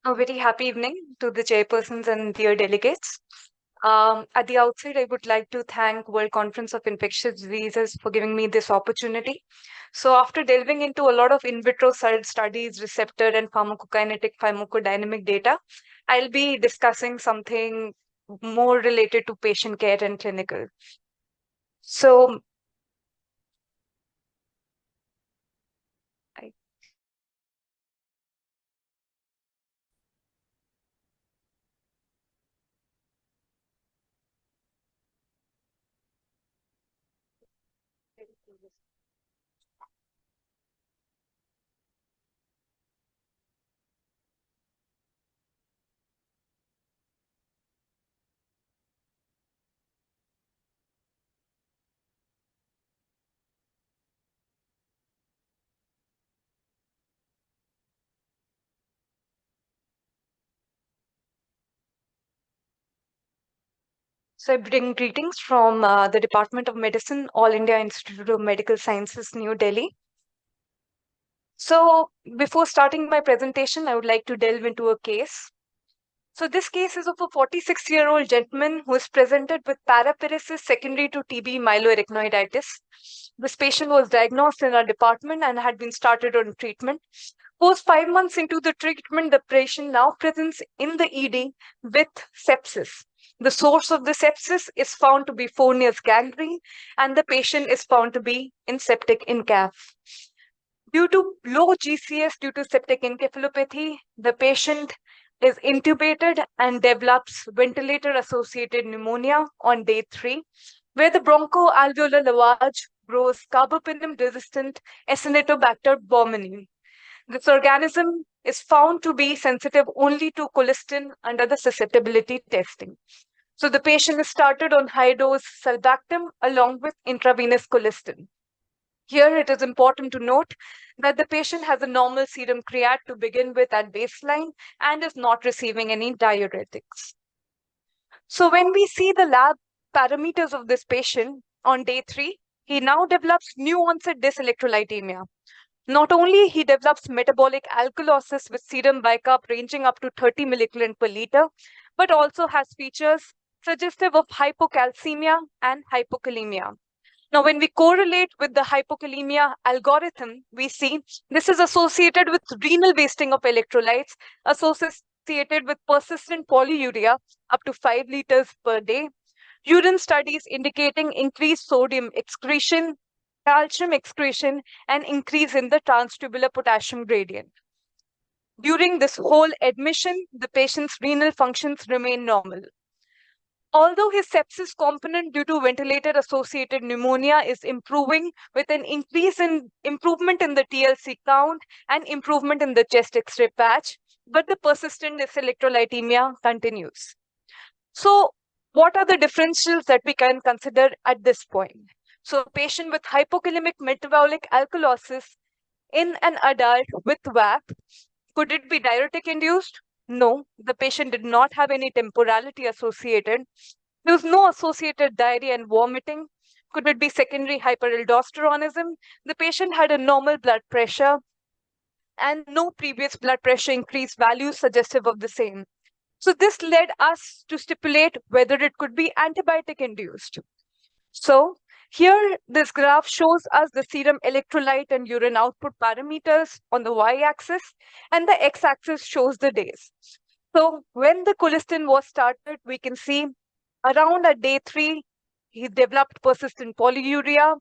A very happy evening to the chairpersons and dear delegates. At the outset, I would like to thank World Conference of Infectious Diseases for giving me this opportunity. So, after delving into a lot of in vitro studies, receptor and pharmacokinetic, pharmacodynamic data, I'll be discussing something more related to patient care and clinical. So, I So, I bring greetings from the Department of Medicine, All India Institute of Medical Sciences, New Delhi. So, before starting my presentation, I would like to delve into a case. So, this case is of a 46-year-old gentleman who is presented with paraparesis secondary to TB myeloarachnoiditis. This patient was diagnosed in our department and had been started on treatment. Post 5 months into the treatment, the patient now presents in the ED with sepsis. The source of the sepsis is found to be Fournier's gangrene, and the patient is found to be in septic encaph. Due to low GCS due to septic encephalopathy, the patient is intubated and develops ventilator-associated pneumonia on day 3, where the bronchoalveolar lavage grows carbapenem-resistant Acinetobacter baumannii. This organism is found to be sensitive only to colistin under the susceptibility testing. So the patient is started on high-dose sulbactam along with intravenous colistin. Here, it is important to note that the patient has a normal serum creat to begin with at baseline and is not receiving any diuretics. So when we see the lab parameters of this patient on day 3, he now develops new onset dyselectrolytemia. Not only he develops metabolic alkalosis with serum bicarb ranging up to 30 millicalent per liter, but also has features suggestive of hypocalcemia and hypokalemia. Now, when we correlate with the hypokalemia algorithm, we see this is associated with renal wasting of electrolytes, associated with persistent polyuria up to 5 liters per day, urine studies indicating increased sodium excretion, calcium excretion, and increase in the transtubular potassium gradient. During this whole admission, the patient's renal functions remain normal. Although his sepsis component due to ventilator-associated pneumonia is improving with an improvement in the TLC count and improvement in the chest X-ray patch, but the persistent dyselectrolytemia continues. So what are the differentials that we can consider at this point? So a patient with hypokalemic metabolic alkalosis in an adult with VAP, could it be diuretic induced? No, the patient did not have any temporality associated. There was no associated diarrhea and vomiting. Could it be secondary hyperaldosteronism? The patient had a normal blood pressure and no previous blood pressure increase values suggestive of the same. So this led us to stipulate whether it could be antibiotic induced. So here, this graph shows us the serum electrolyte and urine output parameters on the y-axis, and the x-axis shows the days. So when the colistin was started, we can see around at day 3, he developed persistent polyuria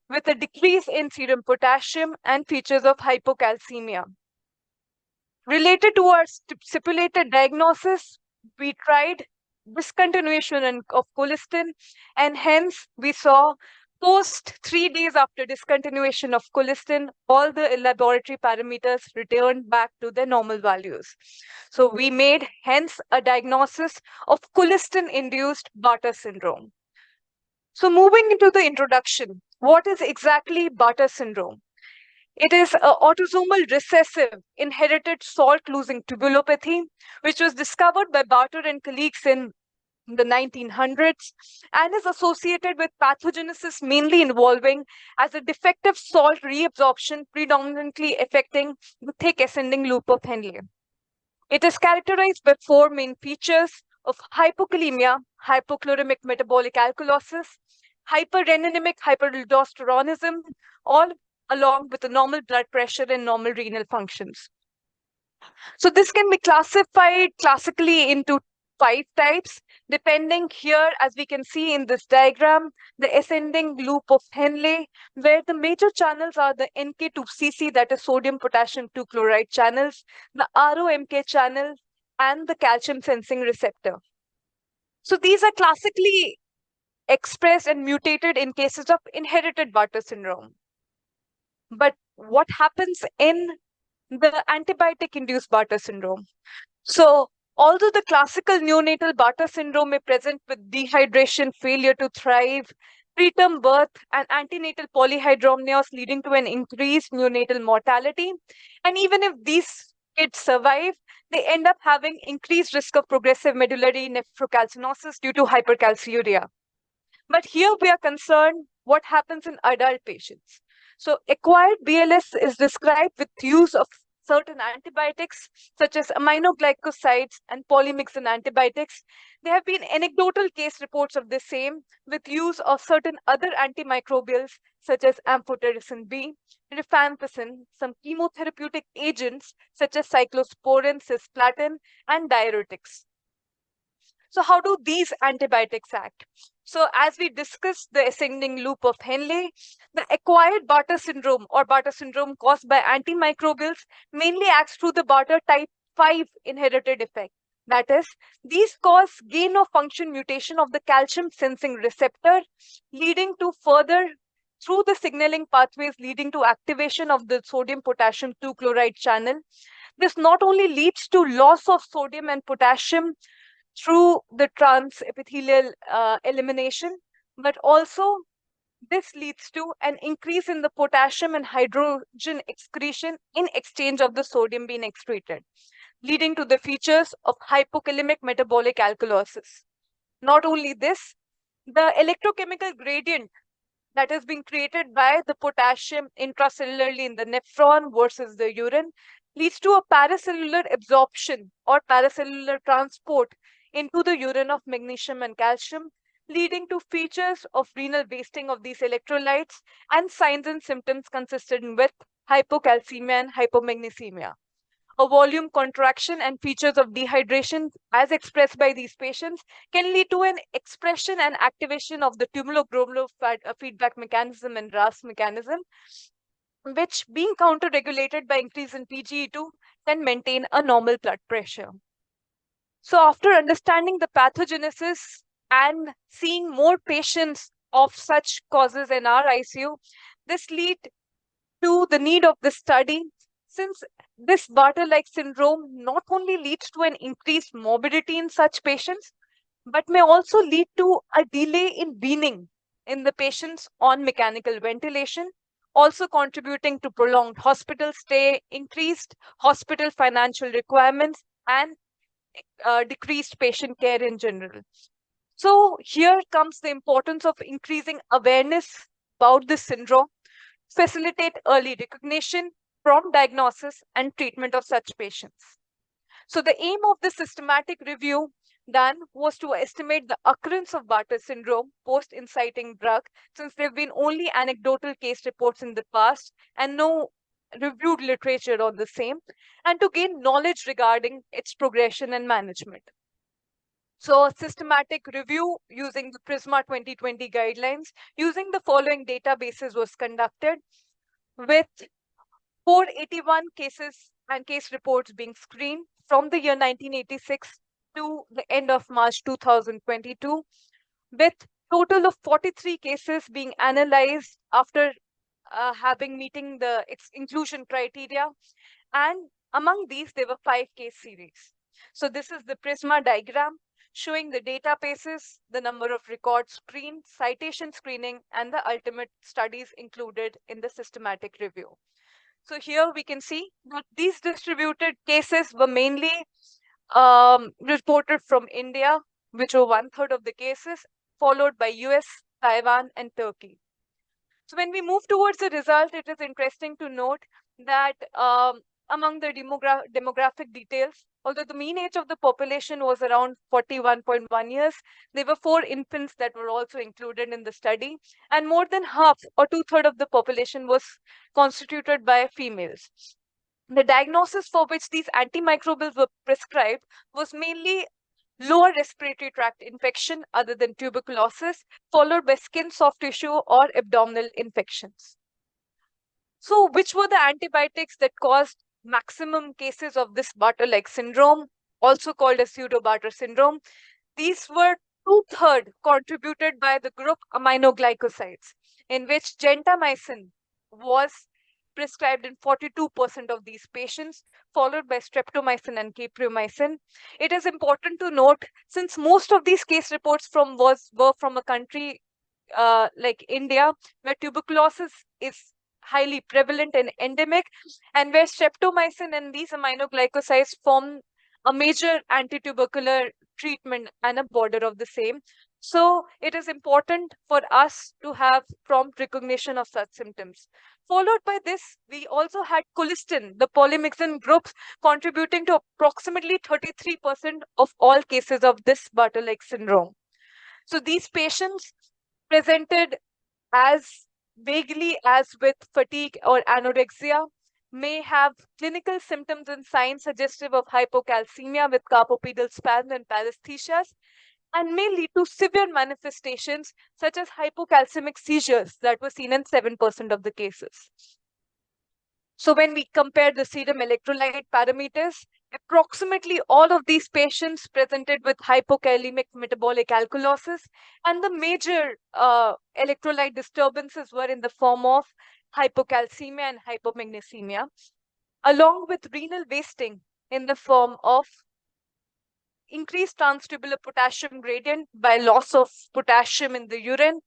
with a decrease in serum potassium and features of hypocalcemia. Related to our stipulated diagnosis, we tried discontinuation of colistin, and hence we saw post 3 days after discontinuation of colistin, all the laboratory parameters returned back to their normal values. So we made hence a diagnosis of colistin-induced Barter syndrome. So moving into the introduction, what is exactly Barter syndrome? It is an autosomal recessive inherited salt-losing tubulopathy, which was discovered by Barter and colleagues in the 1900s and is associated with pathogenesis mainly involving as a defective salt reabsorption predominantly affecting the thick ascending loop of Henle. It is characterized by four main features of hypokalemia, hypochloremic metabolic alkalosis, hyperreninemic hyperaldosteronism, all along with a normal blood pressure and normal renal functions. So this can be classified classically into 5 types, depending here, as we can see in this diagram, the ascending loop of Henle, where the major channels are the NK2CC, that is sodium potassium 2 chloride channels, the ROMK channel, and the calcium sensing receptor. So these are classically expressed and mutated in cases of inherited Bartter syndrome. But what happens in the antibiotic-induced Bartter syndrome? So, although the classical neonatal Bartter syndrome may present with dehydration, failure to thrive, preterm birth, and antenatal polyhydramnios leading to an increased neonatal mortality, and even if these kids survive, they end up having increased risk of progressive medullary nephrocalcinosis due to hypercalciuria. But here we are concerned what happens in adult patients. So acquired BLS is described with use of certain antibiotics such as aminoglycosides and polymyxin antibiotics. There have been anecdotal case reports of the same with use of certain other antimicrobials such as amphotericin B, rifampicin, some chemotherapeutic agents such as cyclosporin, cisplatin, and diuretics. So how do these antibiotics act? So as we discussed the ascending loop of Henle, the acquired Bartter syndrome or Bartter syndrome caused by antimicrobials mainly acts through the Bartter type 5 inherited effect. That is, these cause gain of function mutation of the calcium sensing receptor, leading to further through the signaling pathways leading to activation of the sodium potassium 2 chloride channel. This not only leads to loss of sodium and potassium through the transepithelial elimination, but also this leads to an increase in the potassium and hydrogen excretion in exchange of the sodium being excreted, leading to the features of hypokalemic metabolic alkalosis. Not only this, the electrochemical gradient that is being created by the potassium intracellularly in the nephron versus the urine leads to a paracellular absorption or paracellular transport into the urine of magnesium and calcium, leading to features of renal wasting of these electrolytes and signs and symptoms consistent with hypocalcemia and hypomagnesemia. A volume contraction and features of dehydration as expressed by these patients can lead to an expression and activation of the tumuloglomerular feedback mechanism and RAS mechanism, which being counter-regulated by increase in PGE2 can maintain a normal blood pressure. So after understanding the pathogenesis and seeing more patients of such causes in our ICU, this lead to the need of the study, since this Bartter-like syndrome not only leads to an increased morbidity in such patients, but may also lead to a delay in weaning in the patients on mechanical ventilation, also contributing to prolonged hospital stay, increased hospital financial requirements, and decreased patient care in general. So here comes the importance of increasing awareness about this syndrome, facilitate early recognition, prompt diagnosis, and treatment of such patients. So the aim of the systematic review done was to estimate the occurrence of Bartter syndrome post-inciting drug, since there have been only anecdotal case reports in the past and no reviewed literature on the same, and to gain knowledge regarding its progression and management. So a systematic review using the PRISMA 2020 guidelines using the following databases was conducted, with 481 cases and case reports being screened from the year 1986 to the end of March 2022, with total of 43 cases being analyzed after having meeting the inclusion criteria. And among these, there were 5 case series. So this is the PRISMA diagram showing the databases, the number of records screened, citation screening, and the ultimate studies included in the systematic review. So here we can see that these distributed cases were mainly reported from India, which were 1/3 of the cases, followed by US, Taiwan, and Turkey. So when we move towards the result, it is interesting to note that among the demographic details, although the mean age of the population was around 41.1 years, there were 4 infants that were also included in the study, and more than half or two-thirds of the population was constituted by females. The diagnosis for which these antimicrobials were prescribed was mainly lower respiratory tract infection other than tuberculosis, followed by skin, soft tissue, or abdominal infections. So, which were the antibiotics that caused maximum cases of this barter-like syndrome, also called as pseudo-barter syndrome? These were two-thirds contributed by the group aminoglycosides, in which gentamicin was prescribed in 42% of these patients, followed by streptomycin and capreomycin. It is important to note, since most of these case reports were from a country like India, where tuberculosis is highly prevalent and endemic, and where streptomycin and these aminoglycosides form a major anti-tubercular treatment and a border of the same. So it is important for us to have prompt recognition of such symptoms. Followed by this, we also had colistin, the polymyxin groups, contributing to approximately 33% of all cases of this Bartter-like syndrome. So these patients presented as vaguely as with fatigue or anorexia, may have clinical symptoms and signs suggestive of hypocalcemia with carpopedal spasm and paresthesias, and may lead to severe manifestations such as hypocalcemic seizures that were seen in 7% of the cases. So when we compare the serum electrolyte parameters, approximately all of these patients presented with hypokalemic metabolic alkalosis, and the major electrolyte disturbances were in the form of hypocalcemia and hypomagnesemia, along with renal wasting in the form of increased transtubular potassium gradient by loss of potassium in the urine,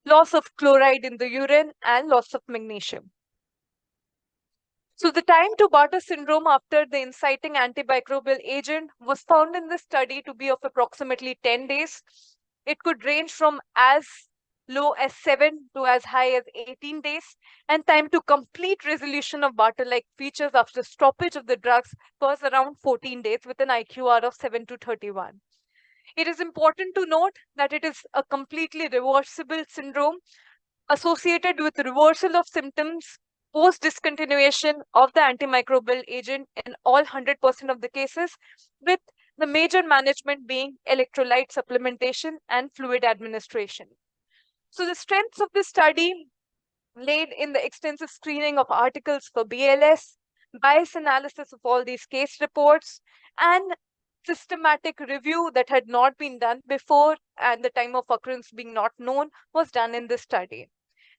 loss of chloride in the urine, and loss of magnesium. So the time to Bartter syndrome after the inciting antimicrobial agent was found in this study to be of approximately 10 days. It could range from as low as 7 to as high as 18 days, and time to complete resolution of Bartter-like features after stoppage of the drugs was around 14 days with an IQR of 7 to 31. It is important to note that it is a completely reversible syndrome associated with reversal of symptoms post discontinuation of the antimicrobial agent in all 100% of the cases, with the major management being electrolyte supplementation and fluid administration. So the strengths of this study laid in the extensive screening of articles for BLS, bias analysis of all these case reports, and systematic review that had not been done before and the time of occurrence being not known was done in this study.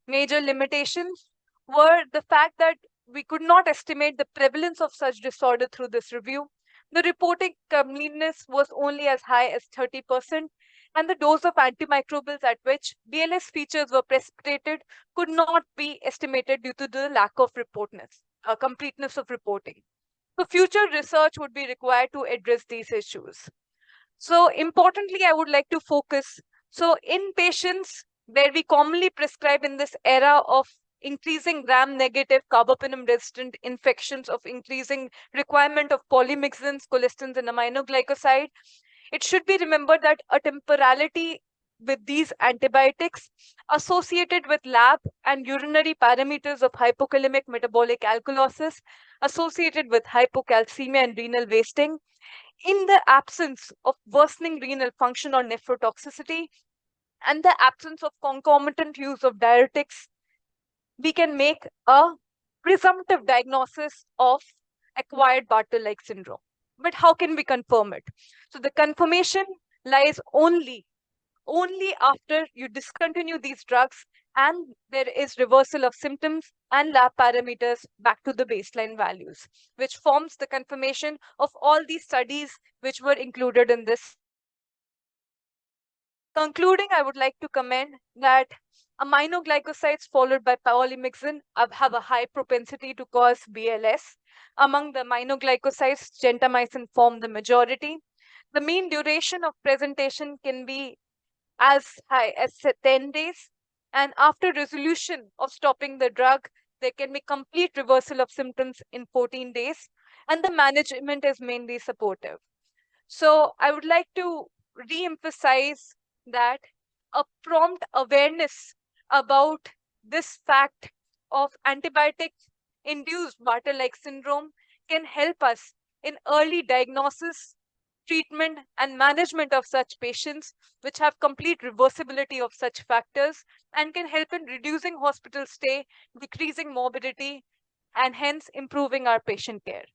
Major limitations were the fact that we could not estimate the prevalence of such disorder through this review. The reporting comeliness was only as high as 30%, and the dose of antimicrobials at which BLS features were precipitated could not be estimated due to the lack of completeness of reporting. So future research would be required to address these issues. So importantly, I would like to focus. So in patients where we commonly prescribe in this era of increasing gram-negative carbapenem-resistant infections, of increasing requirement of polymyxins, colistins, and aminoglycoside, it should be remembered that a temporality with these antibiotics associated with lab and urinary parameters of hypokalemic metabolic alkalosis associated with hypocalcemia and renal wasting, in the absence of worsening renal function or nephrotoxicity, and the absence of concomitant use of diuretics, we can make a presumptive diagnosis of acquired Bartter-like syndrome. But how can we confirm it? So the confirmation lies only after you discontinue these drugs and there is reversal of symptoms and lab parameters back to the baseline values, which forms the confirmation of all these studies which were included in this. Concluding, I would like to comment that aminoglycosides followed by polymyxin have a high propensity to cause BLS. Among the aminoglycosides, gentamicin form the majority. The mean duration of presentation can be as high as 10 days. And after resolution of stopping the drug, there can be complete reversal of symptoms in 14 days, and the management is mainly supportive. So I would like to re-emphasize that a prompt awareness about this fact of antibiotic-induced barter-like syndrome can help us in early diagnosis, treatment, and management of such patients, which have complete reversibility of such factors and can help in reducing hospital stay, decreasing morbidity, and hence improving our patient care.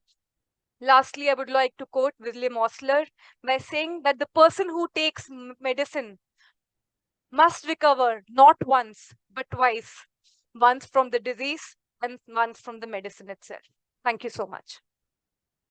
Lastly, I would like to quote William Osler by saying that the person who takes medicine must recover not once, but twice, once from the disease and once from the medicine itself. Thank you so much.